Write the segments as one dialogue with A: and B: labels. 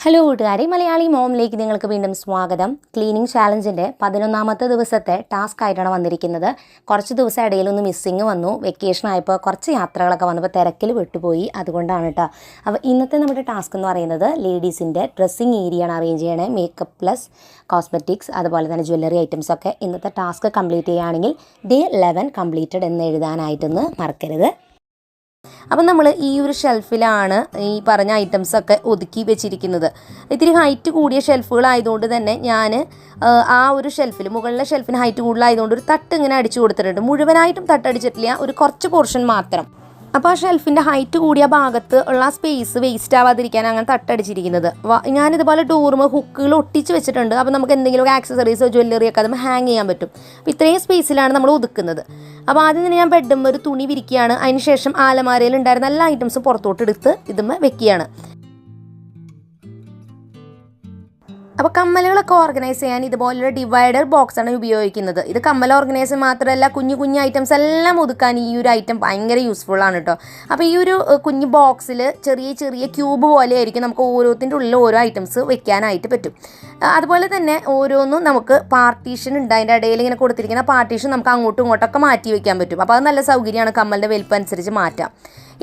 A: Hello കൂട്ടുകാരെ, മലയാളി മോമിലേക്ക് നിങ്ങൾക്ക് വീണ്ടും സ്വാഗതം. ക്ലീനിങ് ചാലഞ്ചിൻ്റെ 11ാമത്തെ ദിവസത്തെ ടാസ്ക് ആയിട്ടാണ് വന്നിരിക്കുന്നത്. കുറച്ച് ദിവസം ഇടയിലൊന്ന് മിസ്സിങ് വന്നു. വെക്കേഷൻ ആയപ്പോൾ കുറച്ച് യാത്രകളൊക്കെ വന്നപ്പോൾ തിരക്കിൽ വിട്ടുപോയി. അതുകൊണ്ടാണ് കേട്ടോ. അപ്പോൾ ഇന്നത്തെ നമ്മുടെ ടാസ്ക് എന്ന് പറയുന്നത് ലേഡീസിൻ്റെ ഡ്രസ്സിങ് ഏരിയയാണ് അറേഞ്ച് ചെയ്യണേ. മേക്കപ്പ് പ്ലസ് കോസ്മെറ്റിക്സ് അതുപോലെ തന്നെ ജ്വല്ലറി ഐറ്റംസൊക്കെ ഇന്നത്തെ ടാസ്ക് കംപ്ലീറ്റ് ചെയ്യുകയാണെങ്കിൽ ഡേ 11 കംപ്ലീറ്റഡ് എന്ന് എഴുതാനായിട്ടൊന്ന് മറക്കരുത്. അപ്പം നമ്മൾ ഈ ഒരു ഷെൽഫിലാണ് ഈ പറഞ്ഞ ഐറ്റംസൊക്കെ ഒതുക്കി വെച്ചിരിക്കുന്നത്. ഇത്തിരി ഹൈറ്റ് കൂടിയ ഷെൽഫുകളായതുകൊണ്ട് തന്നെ ഞാൻ ആ ഒരു ഷെൽഫിൽ മുകളിലെ ഷെൽഫിന് ഹൈറ്റ് കൂടുതലായതുകൊണ്ട് ഒരു തട്ട് ഇങ്ങനെ അടിച്ചു കൊടുത്തിട്ടുണ്ട്. മുഴുവനായിട്ടും തട്ടടിച്ചിട്ടില്ല, ഒരു കുറച്ച് പോർഷൻ മാത്രം. അപ്പോൾ ആ ഷെൽഫിൻ്റെ ഹൈറ്റ് കൂടിയ ഭാഗത്ത് ഉള്ള സ്പേസ് വേസ്റ്റ് ആവാതിരിക്കാൻ അങ്ങനെ തട്ടടിച്ചിരിക്കുന്നത്. ഞാനിതുപോലെ ഡോറുമ ഹുക്കുകൾ ഒട്ടിച്ച് വെച്ചിട്ടുണ്ട്. അപ്പോൾ നമുക്ക് എന്തെങ്കിലും ആക്സസറീസോ ജ്വല്ലറിയൊക്കെ അതുമ്പോൾ ഹാങ് ചെയ്യാൻ പറ്റും. അപ്പോൾ ഇത്രയും സ്പേസിലാണ് നമ്മൾ ഒതുക്കുന്നത്. അപ്പോൾ ആദ്യം തന്നെ ഞാൻ ബെഡും ഒരു തുണി വിരിക്കുകയാണ്. അതിനുശേഷം ആലമാരയിൽ ഉണ്ടായിരുന്ന എല്ലാ ഐറ്റംസും പുറത്തോട്ട് എടുത്ത് ഇതുമ്മ വെക്കുകയാണ്. അപ്പോൾ കമ്മലുകളൊക്കെ ഓർഗനൈസ് ചെയ്യാൻ ഇതുപോലൊരു ഡിവൈഡർ ബോക്സാണ് ഉപയോഗിക്കുന്നത്. ഇത് കമ്മൽ ഓർഗനൈസർ മാത്രമല്ല, കുഞ്ഞു കുഞ്ഞു ഐറ്റംസ് എല്ലാം ഒതുക്കാൻ ഈ ഒരു ഐറ്റം ഭയങ്കര യൂസ്ഫുള്ളാണ് കേട്ടോ. അപ്പോൾ ഈ ഒരു കുഞ്ഞു ബോക്സിൽ ചെറിയ ചെറിയ ക്യൂബ് പോലെ ആയിരിക്കും നമുക്ക് ഓരോത്തിൻ്റെ ഉള്ളിൽ ഓരോ ഐറ്റംസ് വെക്കാനായിട്ട് പറ്റും. അതുപോലെ തന്നെ ഓരോന്നും നമുക്ക് പാർട്ടീഷൻ ഉണ്ട്. അതിൻ്റെ ഇടയിൽ ഇങ്ങനെ കൊടുത്തിരിക്കുന്ന പാർട്ടീഷൻ നമുക്ക് അങ്ങോട്ടും ഇങ്ങോട്ടൊക്കെ മാറ്റി വയ്ക്കാൻ പറ്റും. അപ്പോൾ അത് നല്ല സൗകര്യമാണ്, കമ്മലിൻ്റെ വലിപ്പം അനുസരിച്ച് മാറ്റാം.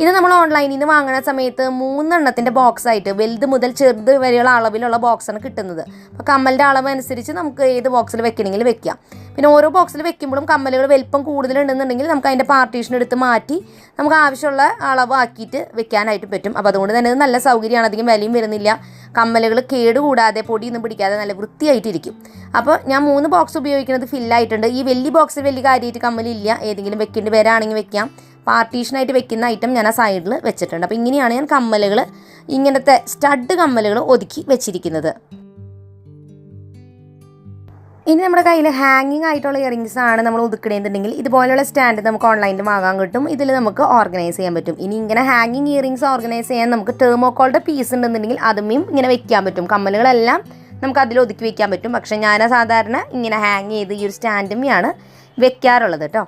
A: ഇത് നമ്മൾ ഓൺലൈനിൽ നിന്ന് വാങ്ങുന്ന സമയത്ത് 3 എണ്ണത്തിൻ്റെ ബോക്സായിട്ട് വലുത് മുതൽ ചെറുത് വരെയുള്ള അളവിലുള്ള ബോക്സാണ് കിട്ടുന്നത്. അപ്പോൾ കമ്മലിൻ്റെ അളവ് അനുസരിച്ച് നമുക്ക് ഏത് ബോക്സിൽ വെക്കണമെങ്കിൽ വെക്കാം. പിന്നെ ഓരോ ബോക്സിൽ വെക്കുമ്പോഴും കമ്മലുകൾ വലിപ്പം കൂടുതലുണ്ടെന്നുണ്ടെങ്കിൽ നമുക്ക് അതിൻ്റെ പാർട്ടീഷൻ എടുത്ത് മാറ്റി നമുക്ക് ആവശ്യമുള്ള അളവ് ആക്കിയിട്ട് വെക്കാനായിട്ട് പറ്റും. അപ്പോൾ അതുകൊണ്ട് തന്നെ ഇത് നല്ല സൗകര്യമാണ്, അധികം വിലയും വരുന്നില്ല. കമ്മലുകൾ കേടുകൂടാതെ പൊടിയൊന്നും പിടിക്കാതെ നല്ല വൃത്തിയായിട്ടിരിക്കും. അപ്പോൾ ഞാൻ 3 ബോക്സ് ഉപയോഗിക്കുന്നത് ഫില്ലായിട്ടുണ്ട്. ഈ വലിയ ബോക്സിൽ വലിയ കാര്യമായിട്ട് കമ്മലില്ല, ഏതെങ്കിലും വെക്കേണ്ടി വരാണെങ്കിൽ വെക്കാം. പാർട്ടീഷനായിട്ട് വെക്കുന്ന ഐറ്റം ഞാൻ ആ സൈഡിൽ വെച്ചിട്ടുണ്ട്. അപ്പോൾ ഇങ്ങനെയാണ് ഞാൻ കമ്മലുകൾ, ഇങ്ങനത്തെ സ്റ്റഡ് കമ്മലുകൾ ഒതുക്കി വെച്ചിരിക്കുന്നത്. ഇനി നമ്മുടെ കയ്യിൽ ഹാങ്ങിങ് ആയിട്ടുള്ള ഇയറിങ്സ് ആണ് നമ്മൾ ഒതുക്കണമെന്നുണ്ടെങ്കിൽ ഇതുപോലെയുള്ള സ്റ്റാൻഡ് നമുക്ക് ഓൺലൈനിൽ വാങ്ങാൻ കിട്ടും. ഇതിൽ നമുക്ക് ഓർഗനൈസ് ചെയ്യാൻ പറ്റും. ഇനി ഇങ്ങനെ ഹാങ്ങിങ് ഇയറിങ്സ് ഓർഗനൈസ് ചെയ്യാൻ നമുക്ക് തെർമോക്കോളിൻ്റെ പീസ് ഉണ്ടെന്നുണ്ടെങ്കിൽ അതുമേയും ഇങ്ങനെ വെക്കാൻ പറ്റും. കമ്മലുകളെല്ലാം നമുക്ക് അതിൽ ഒതുക്കി വെക്കാൻ പറ്റും. പക്ഷേ ഞാൻ സാധാരണ ഇങ്ങനെ ഹാങ് ചെയ്ത് ഈ ഒരു സ്റ്റാൻഡുമെയാണ് വെക്കാറുള്ളത് കേട്ടോ.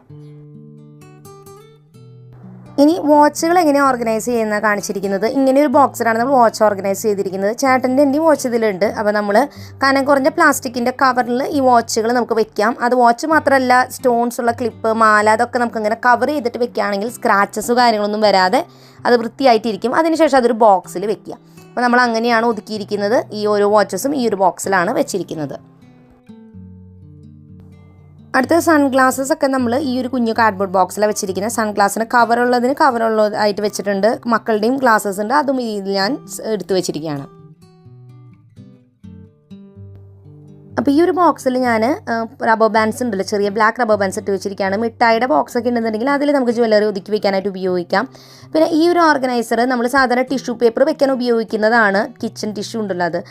A: ഇനി വാച്ചുകൾ എങ്ങനെ ഓർഗനൈസ് ചെയ്യുന്ന കാണിച്ചിരിക്കുന്നത്. ഇങ്ങനെ ഒരു ബോക്സിലാണ് നമ്മൾ വാച്ച് ഓർഗനൈസ് ചെയ്തിരിക്കുന്നത്. ചേട്ടൻ്റെ എൻ്റെ വാച്ച് ഇതിലുണ്ട്. അപ്പോൾ നമ്മൾ കനം കുറഞ്ഞ പ്ലാസ്റ്റിക്കിൻ്റെ കവറിൽ ഈ വാച്ചുകൾ നമുക്ക് വെക്കാം. അത് വാച്ച് മാത്രമല്ല, സ്റ്റോൺസ് ഉള്ള ക്ലിപ്പ്, മാല, അതൊക്കെ നമുക്ക് ഇങ്ങനെ കവർ ചെയ്തിട്ട് വെക്കുകയാണെങ്കിൽ സ്ക്രാച്ചസ് കാര്യങ്ങളൊന്നും വരാതെ അത് വൃത്തിയായിട്ടിരിക്കും. അതിനുശേഷം അതൊരു ബോക്സിൽ വെക്കുക. അപ്പോൾ നമ്മൾ അങ്ങനെയാണ് ഒതുക്കിയിരിക്കുന്നത്. ഈ ഓരോ വാച്ചസും ഈ ഒരു ബോക്സിലാണ് വെച്ചിരിക്കുന്നത്. അടുത്ത സൺഗ്ലാസസ് ഒക്കെ നമ്മൾ ഈ ഒരു കുഞ്ഞു കാർഡ്ബോർഡ് ബോക്സിലാണ് വെച്ചിരിക്കുന്നത്. സൺഗ്ലാസിന് കവറുള്ളതായിട്ട് വെച്ചിട്ടുണ്ട്. മക്കളുടെയും ഗ്ലാസസ് ഉണ്ട്, അതും ഇതിൽ ഞാൻ എടുത്തു വെച്ചിരിക്കുകയാണ്. അപ്പോൾ ഈ ഒരു ബോക്സിൽ ഞാൻ റബ്ബർ ബാൻഡ്സ് ഉണ്ടല്ലോ, ചെറിയ ബ്ലാക്ക് റബ്ബർ ബാൻഡ്സ് ഇട്ട് വെച്ചിരിക്കുകയാണ്. മിഠായിയുടെ ബോക്സൊക്കെ ഉണ്ടെന്നുണ്ടെങ്കിൽ അതിൽ നമുക്ക് ജ്വല്ലറി ഒതുക്കി വെക്കാനായിട്ട് ഉപയോഗിക്കാം. പിന്നെ ഈ ഒരു ഓർഗനൈസർ നമ്മൾ സാധാരണ ടിഷ്യൂ പേപ്പർ വെക്കാൻ ഉപയോഗിക്കുന്നതാണ്. കിച്ചൺ ടിഷ്യൂ ഉണ്ടല്ലോ,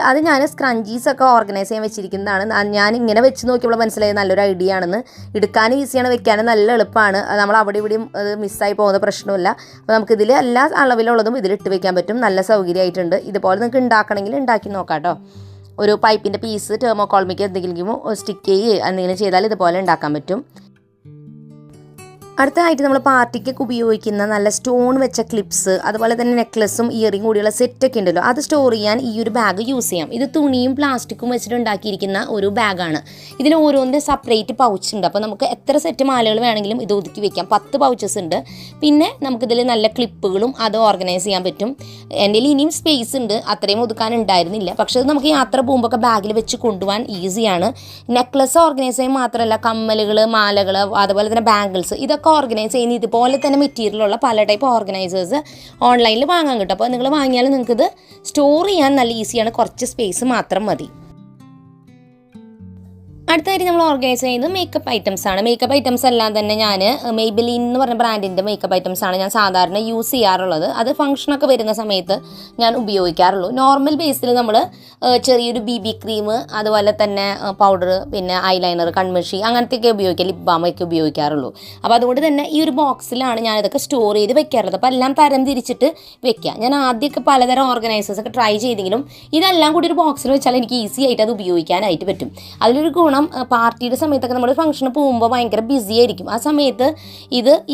A: അത് ഞാൻ സ്ക്രഞ്ചീസൊക്കെ ഓർഗനൈസ് ചെയ്യാൻ വെച്ചിരിക്കുന്നതാണ്. ഞാൻ ഇങ്ങനെ വെച്ച് നോക്കിയപ്പോൾ മനസ്സിലായി നല്ലൊരു ഐഡിയ ആണെന്ന്. എടുക്കാനും ഈസിയാണ്, വെക്കാനും നല്ല എളുപ്പമാണ്. നമ്മൾ അവിടെ ഇവിടെയും അത് മിസ്സായി പോകുന്ന പ്രശ്നമില്ല. അപ്പോൾ നമുക്കിതിൽ എല്ലാ അളവിലുള്ളതും ഇതിലിട്ട് വെക്കാൻ പറ്റും. നല്ല സൗകര്യമായിട്ടുണ്ട്. ഇതുപോലെ നിങ്ങൾക്ക് ഉണ്ടാക്കണമെങ്കിൽ ഉണ്ടാക്കി നോക്കാം കേട്ടോ. ഒരു പൈപ്പിൻ്റെ പീസ് തെർമോക്കോളിലേക്ക് എന്തെങ്കിലും സ്റ്റിക്ക് ചെയ്യുക എന്തെങ്കിലും ചെയ്താൽ ഇതുപോലെ ഉണ്ടാക്കാൻ പറ്റും. അടുത്തതായിട്ട് നമ്മൾ പാർട്ടിക്കൊക്കെ ഉപയോഗിക്കുന്ന നല്ല സ്റ്റോൺ വെച്ച ക്ലിപ്സ്, അതുപോലെ തന്നെ നെക്ലസും ഇയറിംഗ് കൂടിയുള്ള സെറ്റൊക്കെ ഉണ്ടല്ലോ, അത് സ്റ്റോർ ചെയ്യാൻ ഈ ഒരു ബാഗ് യൂസ് ചെയ്യാം. ഇത് തുണിയും പ്ലാസ്റ്റിക്കും വെച്ചിട്ട് ഉണ്ടാക്കിയിരിക്കുന്ന ഒരു ബാഗാണ്. ഇതിന് ഓരോന്നിൻ്റെ സെപ്പറേറ്റ് പൗച്ച് ഉണ്ട്. അപ്പോൾ നമുക്ക് എത്ര സെറ്റ് മാലകൾ വേണമെങ്കിലും ഇത് ഒതുക്കി വെക്കാം. 10 പൗച്ചസ് ഉണ്ട്. പിന്നെ നമുക്കിതിൽ നല്ല ക്ലിപ്പുകളും അത് ഓർഗനൈസ് ചെയ്യാൻ പറ്റും. എൻ്റെ ഇനിയും സ്പേസ് ഉണ്ട്, അത്രയും ഒതുക്കാൻ ഉണ്ടായിരുന്നില്ല. പക്ഷേ അത് നമുക്ക് യാത്ര പോകുമ്പോൾ ബാഗിൽ വെച്ച് കൊണ്ടുപോകാൻ ഈസിയാണ്. നെക്ലസ് ഓർഗനൈസ് ചെയ്യാൻ മാത്രമല്ല, കമ്മലുകൾ, മാലകൾ, അതുപോലെ തന്നെ ബാംഗിൾസ്, ഇതൊക്കെ ഓർഗനൈസ് ചെയ്യുന്ന ഇതുപോലെ തന്നെ മെറ്റീരിയലുള്ള പല ടൈപ്പ് ഓർഗനൈസേഴ്സ് ഓൺലൈനിൽ വാങ്ങാൻ കിട്ടും. അപ്പോൾ നിങ്ങൾ വാങ്ങിയാൽ നിങ്ങൾക്കിത് സ്റ്റോർ ചെയ്യാൻ നല്ല ഈസിയാണ്, കുറച്ച് സ്പേസ് മാത്രം മതി. അടുത്തായിട്ട് നമ്മൾ ഓർഗനൈസ് ചെയ്യുന്നത് മേക്കപ്പ് ഐറ്റംസ് ആണ്. മേക്കപ്പ് ഐറ്റംസ് എല്ലാം തന്നെ ഞാൻ മെയ്ബെലിൻ എന്ന് പറഞ്ഞ ബ്രാൻഡിൻ്റെ മേക്കപ്പ് ഐറ്റംസ് ആണ് ഞാൻ സാധാരണ യൂസ് ചെയ്യാറുള്ളത്. അത് ഫംഗ്ഷനൊക്കെ വരുന്ന സമയത്ത് ഞാൻ ഉപയോഗിക്കാറുള്ളൂ. നോർമൽ ബേസിൽ നമ്മൾ ചെറിയൊരു BB ക്രീം, അതുപോലെ തന്നെ പൗഡർ, പിന്നെ ഐലൈനർ, കൺമഷി, അങ്ങനത്തെയൊക്കെ ഉപയോഗിക്കുക, ലിപ് ബാമൊക്കെ ഉപയോഗിക്കാറുള്ളൂ. അപ്പോൾ അതുകൊണ്ട് തന്നെ ഈ ഒരു ബോക്സിലാണ് ഞാനിതൊക്കെ സ്റ്റോർ ചെയ്ത് വെക്കാറുള്ളത്. അപ്പോൾ എല്ലാം തരം തിരിച്ചിട്ട് വെക്കുക. ഞാൻ ആദ്യമൊക്കെ പലതരം ഓർഗനൈസേഴ്സ് ഒക്കെ ട്രൈ ചെയ്തെങ്കിലും ഇതെല്ലാം കൂടി ഒരു ബോക്സിൽ വെച്ചാൽ എനിക്ക് ഈസി ആയിട്ട് അത് ഉപയോഗിക്കാനായിട്ട് പറ്റും. അതിലൊരു ഗുണം പാർട്ടിയുടെ സമയത്തൊക്കെ നമ്മൾ ഫംഗ്ഷന് പോകുമ്പോൾ ഭയങ്കര ബിസി ആയിരിക്കും. ആ സമയത്ത്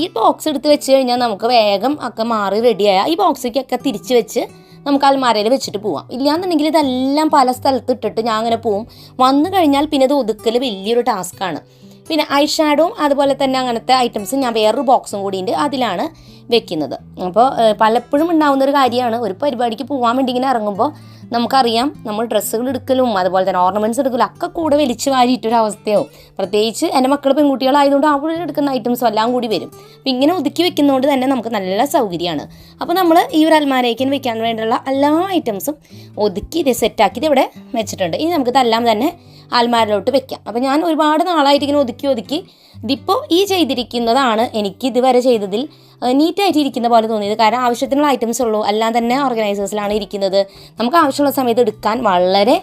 A: ഈ ബോക്സ് എടുത്ത് വെച്ച് കഴിഞ്ഞാൽ നമുക്ക് വേഗം ഒക്കെ മാറി റെഡിയായ ഈ ബോക്സിലേക്കൊക്കെ തിരിച്ച് വെച്ച് നമുക്ക് അൽമാരയിൽ വെച്ചിട്ട് പോവാം. ഇല്ലയെന്നുണ്ടെങ്കിൽ ഇതെല്ലാം പല സ്ഥലത്ത് ഇട്ടിട്ട് ഞാൻ അങ്ങനെ പോവും. വന്നു കഴിഞ്ഞാൽ പിന്നെ ഇത് ഒതുക്കൽ വലിയൊരു ടാസ്ക്കാണ്. പിന്നെ ഐ ഷാഡോവും അതുപോലെ തന്നെ അങ്ങനത്തെ ഐറ്റംസ് ഞാൻ വേറൊരു ബോക്സും കൂടി ഉണ്ട്, അതിലാണ് വെക്കുന്നത്. അപ്പോൾ പലപ്പോഴും ഉണ്ടാകുന്നൊരു കാര്യമാണ്, ഒരു പരിപാടിക്ക് പോകാൻ വേണ്ടി ഇങ്ങനെ ഇറങ്ങുമ്പോൾ നമുക്കറിയാം നമ്മൾ ഡ്രസ്സുകൾ എടുക്കലും അതുപോലെ തന്നെ ഓർണമെൻറ്റ്സ് എടുക്കലും ഒക്കെ കൂടെ വലിച്ചു വാരിയിട്ടൊരവസ്ഥയാവും. പ്രത്യേകിച്ച് എൻ്റെ മക്കൾ പെൺകുട്ടികളായതുകൊണ്ട് അവിടെ എടുക്കുന്ന ഐറ്റംസും എല്ലാം കൂടി വരും. അപ്പോൾ ഇങ്ങനെ ഒതുക്കി വെക്കുന്നതുകൊണ്ട് തന്നെ നമുക്ക് നല്ല സൗകര്യമാണ്. അപ്പോൾ നമ്മൾ ഈ ഒരു അൽമാരയ്ക്ക് വെക്കാൻ വേണ്ടിയുള്ള എല്ലാ ഐറ്റംസും ഒതുക്കി ഇത് സെറ്റാക്കി ഇത് ഇവിടെ വെച്ചിട്ടുണ്ട്. ഇനി നമുക്കിതെല്ലാം തന്നെ അൽമാരയിലോട്ട് വെക്കാം. അപ്പോൾ ഞാൻ ഒരുപാട് നാളായിട്ട് ഇങ്ങനെ ഒതുക്കി ഇതിപ്പോൾ ഈ ചെയ്തിരിക്കുന്നതാണ് എനിക്ക് ഇതുവരെ ചെയ്തതിൽ നീറ്റായിട്ട് ഇരിക്കുന്ന പോലെ തോന്നിയത്. കാരണം ആവശ്യത്തിനുള്ള ഐറ്റംസ് ഉള്ളൂ, എല്ലാം തന്നെ ഓർഗനൈസേഴ്സിലാണ് ഇരിക്കുന്നത്. നമുക്ക് ആവശ്യമുള്ള സമയത്ത് എടുക്കാൻ വളരെ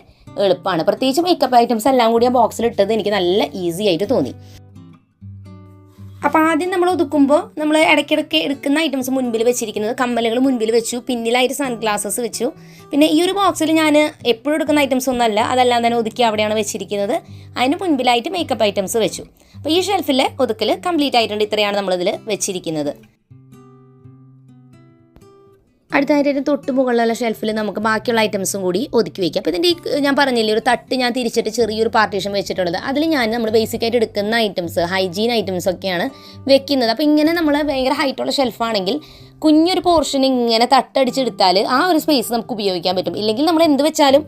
A: എളുപ്പമാണ്. പ്രത്യേകിച്ച് മേക്കപ്പ് ഐറ്റംസ് എല്ലാം കൂടി ആ ബോക്സിൽ ഇട്ടത് എനിക്ക് നല്ല ഈസി ആയിട്ട് തോന്നി. അപ്പോൾ ആദ്യം നമ്മൾ ഒതുക്കുമ്പോൾ നമ്മൾ ഇടയ്ക്കിടയ്ക്ക് എടുക്കുന്ന ഐറ്റംസ് മുൻപിൽ വെച്ചിരിക്കുന്നത്, കമ്മലുകൾ മുൻപിൽ വെച്ചു, പിന്നിലായിട്ട് സൺഗ്ലാസസ് വെച്ചു. പിന്നെ ഈ ഒരു ബോക്സിൽ ഞാൻ എപ്പോഴും എടുക്കുന്ന ഐറ്റംസ് ഒന്നുമല്ല, അതെല്ലാം തന്നെ ഒതുക്കി അവിടെയാണ് വെച്ചിരിക്കുന്നത്. അതിന് മുൻപിലായിട്ട് മേക്കപ്പ് ഐറ്റംസ് വെച്ചു. അപ്പോൾ ഈ ഷെൽഫിലെ ഒതുക്കൽ കംപ്ലീറ്റ് ആയിട്ടുണ്ട്. ഇത്രയാണ് നമ്മളിതിൽ വെച്ചിരിക്കുന്നത്. അടുത്തായിട്ട് തൊട്ട് മുകളിലുള്ള ഷെൽഫിൽ നമുക്ക് ബാക്കിയുള്ള ഐറ്റംസും കൂടി ഒതുക്കി വയ്ക്കാം. അപ്പോൾ ഇതിൻ്റെ ഞാൻ പറഞ്ഞില്ലേ ഒരു തട്ട് ഞാൻ തിരിച്ചിട്ട് ചെറിയൊരു പാർട്ടീഷൻ വെച്ചിട്ടുള്ളത്, അതിൽ ഞാൻ നമ്മൾ ബേസിക്കായിട്ട് എടുക്കുന്ന ഐറ്റംസ്, ഹൈജീൻ ഐറ്റംസ് ഒക്കെയാണ് വെക്കുന്നത്. അപ്പോൾ ഇങ്ങനെ നമ്മൾ ഭയങ്കര ഹൈറ്റുള്ള ഷെൽഫാണെങ്കിൽ കുഞ്ഞൊരു പോർഷൻ ഇങ്ങനെ തട്ടടിച്ചെടുത്താൽ ആ ഒരു സ്പേസ് നമുക്ക് ഉപയോഗിക്കാൻ പറ്റും. ഇല്ലെങ്കിൽ നമ്മൾ എന്ത് വെച്ചാലും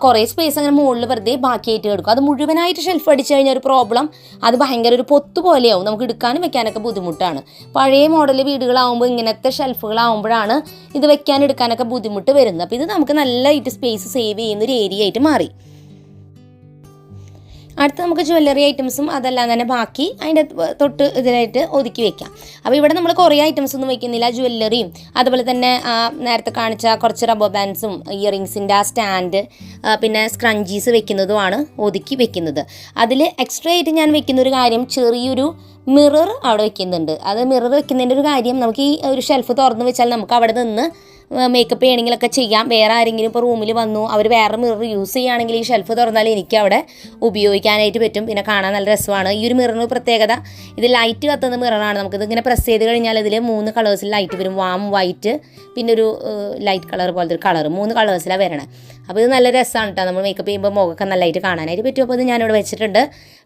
A: കുറേ സ്പേസ് അങ്ങനെ മുകളിൽ വെറുതെ ബാക്കിയായിട്ട് എടുക്കും. അത് മുഴുവനായിട്ട് ഷെൽഫ് അടിച്ചു കഴിഞ്ഞാൽ ഒരു പ്രോബ്ലം, അത് ഭയങ്കര ഒരു പൊത്തു പോലെയാവും, നമുക്ക് എടുക്കാനും വെക്കാനൊക്കെ ബുദ്ധിമുട്ടാണ്. പഴയ മോഡൽ വീടുകളാവുമ്പോൾ ഇങ്ങനത്തെ ഷെൽഫുകളാവുമ്പോഴാണ് ഇത് വെക്കാൻ എടുക്കാനൊക്കെ ബുദ്ധിമുട്ട് വരുന്നത്. അപ്പോൾ ഇത് നമുക്ക് നല്ലതായിട്ട് സ്പേസ് സേവ് ചെയ്യുന്നൊരു ഏരിയ ആയിട്ട് മാറി. അടുത്ത് നമുക്ക് ജ്വല്ലറി ഐറ്റംസും അതെല്ലാം തന്നെ ബാക്കി അതിൻ്റെ തൊട്ട് ഇതിലായിട്ട് ഒതുക്കി വെക്കാം. അപ്പോൾ ഇവിടെ നമ്മൾ കുറേ ഐറ്റംസ് ഒന്നും വെക്കുന്നില്ല. ജ്വല്ലറിയും അതുപോലെ തന്നെ നേരത്തെ കാണിച്ച കുറച്ച് റബ്ബർ ബാൻഡ്സും ഇയറിങ്സിൻ്റെ ആ സ്റ്റാൻഡ് പിന്നെ സ്ക്രഞ്ചീസ് വെക്കുന്നതുമാണ് ഒതുക്കി വെക്കുന്നത്. അതിൽ എക്സ്ട്രാ ആയിട്ട് ഞാൻ വെക്കുന്നൊരു കാര്യം, ചെറിയൊരു മിറർ അവിടെ വെക്കുന്നുണ്ട്. അത് മിറർ വെക്കുന്നതിൻ്റെ ഒരു കാര്യം, നമുക്ക് ഈ ഒരു ഷെൽഫ് തുറന്ന് വെച്ചാൽ നമുക്ക് അവിടെ നിന്ന് മേക്കപ്പ് ചെയ്യണമെങ്കിലൊക്കെ ചെയ്യാം. വേറെ ആരെങ്കിലും ഇപ്പോൾ റൂമിൽ വന്നു അവർ വേറെ മിറർ യൂസ് ചെയ്യുകയാണെങ്കിൽ ഈ ഷെൽഫ് തുറന്നാൽ എനിക്ക് അവിടെ ഉപയോഗിക്കാനായിട്ട് പറ്റും. പിന്നെ കാണാൻ നല്ല രസമാണ്. ഈ ഒരു മിററിന് പ്രത്യേകത, ഇത് ലൈറ്റ് കത്തുന്ന മിററാണ്. നമുക്കിത് ഇങ്ങനെ പ്രസ് ചെയ്ത് കഴിഞ്ഞാൽ ഇതിൽ 3 കളേഴ്സിൽ ലൈറ്റ് വരും. വാം വൈറ്റ് പിന്നെ ഒരു ലൈറ്റ് കളർ പോലത്തെ ഒരു കളർ, 3 കളേഴ്സിലാണ് വരണേ. അപ്പോൾ ഇത് നല്ല രസമാണ് കേട്ടോ. നമ്മൾ മേക്കപ്പ് ചെയ്യുമ്പോൾ മുഖമൊക്കെ നല്ലതായിട്ട് കാണാനായിട്ട് പറ്റും. അപ്പോൾ ഇത് ഞാനിവിടെ വെച്ചിട്ടുണ്ട്.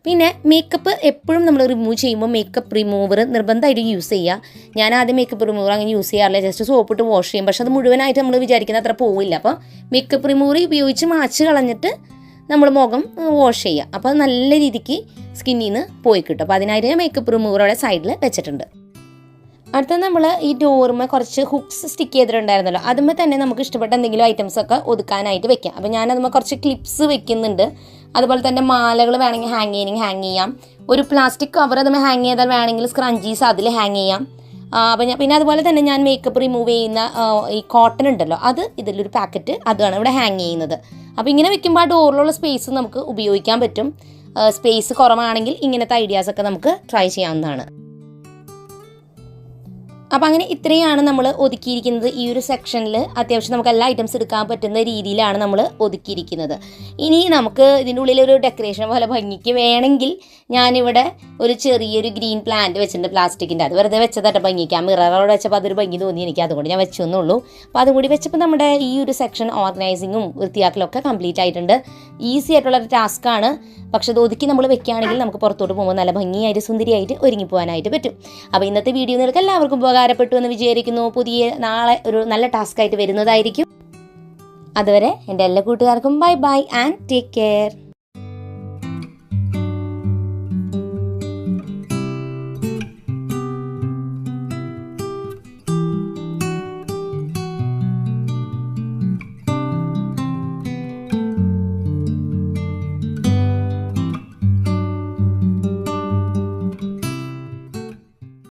A: പിന്നെ മേക്കപ്പ് എപ്പോഴും നമ്മൾ റിമൂവ് ചെയ്യുമ്പോൾ മേക്കപ്പ് റിമൂവർ നിർബന്ധമായിട്ട് യൂസ് ചെയ്യുക. ഞാൻ ആദ്യം മേക്കപ്പ് റിമൂവർ അങ്ങനെ യൂസ് ചെയ്യാറില്ല, ജസ്റ്റ് സോപ്പിട്ട് വാഷ് ചെയ്യും. പക്ഷെ അത് മുഴുവനായിട്ട് നമ്മൾ വിചാരിക്കുന്ന അത്ര പോവില്ല. അപ്പോൾ മേക്കപ്പ് റിമൂവർ ഉപയോഗിച്ച് മാച്ച് കളഞ്ഞിട്ട് നമ്മൾ മുഖം വാഷ് ചെയ്യുക. അപ്പോൾ നല്ല രീതിക്ക് സ്കിന്നിൽ നിന്ന് പോയി കിട്ടും. അപ്പോൾ അതിനായിട്ട് ഞാൻ മേക്കപ്പ് റിമൂവറോടെ സൈഡിൽ വെച്ചിട്ടുണ്ട്. അടുത്ത നമ്മൾ ഈ ഡോറുമേ കുറച്ച് ഹുക്സ് സ്റ്റിക്ക് ചെയ്തിട്ടുണ്ടായിരുന്നല്ലോ, അതുമ്പോൾ തന്നെ നമുക്ക് ഇഷ്ടപ്പെട്ട എന്തെങ്കിലും ഐറ്റംസൊക്കെ ഒതുക്കാനായിട്ട് വെക്കാം. അപ്പോൾ ഞാനതുമ്പോൾ കുറച്ച് ക്ലിപ്സ് വെക്കുന്നുണ്ട്. അതുപോലെ തന്നെ മാലകൾ വേണമെങ്കിൽ ഹാങ് ചെയ്യാം. ഒരു പ്ലാസ്റ്റിക് കവർ അതുമ്പോൾ ഹാങ് ചെയ്താൽ വേണമെങ്കിൽ സ്ക്രഞ്ചീസ് അതിൽ ഹാങ് ചെയ്യാം. അപ്പോൾ പിന്നെ അതുപോലെ തന്നെ ഞാൻ മേക്കപ്പ് റിമൂവ് ചെയ്യുന്ന ഈ കോട്ടൺ ഉണ്ടല്ലോ, അത് ഇതിലൊരു പാക്കറ്റ് അതാണ് ഇവിടെ ഹാങ് ചെയ്യുന്നത്. അപ്പോൾ ഇങ്ങനെ വെക്കുമ്പോൾ ആ ഡോറിലുള്ള സ്പേസ് നമുക്ക് ഉപയോഗിക്കാൻ പറ്റും. സ്പേസ് കുറവാണെങ്കിൽ ഇങ്ങനത്തെ ഐഡിയാസൊക്കെ നമുക്ക് ട്രൈ ചെയ്യാവുന്നതാണ്. അപ്പോൾ അങ്ങനെ ഇത്രയാണ് നമ്മൾ ഒതുക്കിയിരിക്കുന്നത്. ഈ ഒരു സെക്ഷനിൽ അത്യാവശ്യം നമുക്ക് എല്ലാ ഐറ്റംസ് എടുക്കാൻ പറ്റുന്ന രീതിയിലാണ് നമ്മൾ ഒതുക്കിയിരിക്കുന്നത്. ഇനി നമുക്ക് ഇതിൻ്റെ ഉള്ളിലൊരു ഡെക്കറേഷൻ പോലെ ഭംഗിക്ക് വേണമെങ്കിൽ ഞാനിവിടെ ഒരു ചെറിയൊരു ഗ്രീൻ പ്ലാന്റ് വെച്ചിട്ടുണ്ട്, പ്ലാസ്റ്റിക്കിൻ്റെ. അത് വെറുതെ വെച്ചതായിട്ട് ഭംഗിക്കാം. മിററോടെ വെച്ചപ്പോൾ അതൊരു ഭംഗി തോന്നി എനിക്ക്, അതുകൊണ്ട് ഞാൻ വെച്ചു എന്നുള്ളൂ. അപ്പോൾ അതും കൂടി വെച്ചപ്പോൾ നമ്മുടെ ഈ ഒരു സെക്ഷൻ ഓർഗനൈസിങ്ങും വൃത്തിയാക്കലൊക്കെ കംപ്ലീറ്റ് ആയിട്ടുണ്ട്. ഈസി ആയിട്ടുള്ളൊരു ടാസ്ക്കാണ്. പക്ഷെ അത് ഒതുക്കി നമ്മൾ വെക്കുകയാണെങ്കിൽ നമുക്ക് പുറത്തോട്ട് പോകുമ്പോൾ നല്ല ഭംഗിയായിട്ട് സുന്ദരിയായിട്ട് ഒരുങ്ങി പോകാനായിട്ട് പറ്റും. അപ്പോൾ ഇന്നത്തെ വീഡിയോ നിങ്ങൾക്ക് എല്ലാവർക്കും ഉപകാരപ്പെട്ടു എന്ന് വിചാരിക്കുന്നു. നാളെ ഒരു നല്ല ടാസ്ക്കായിട്ട് വരുന്നതായിരിക്കും. അതുവരെ എൻ്റെ എല്ലാ കൂട്ടുകാർക്കും bye bye and take care.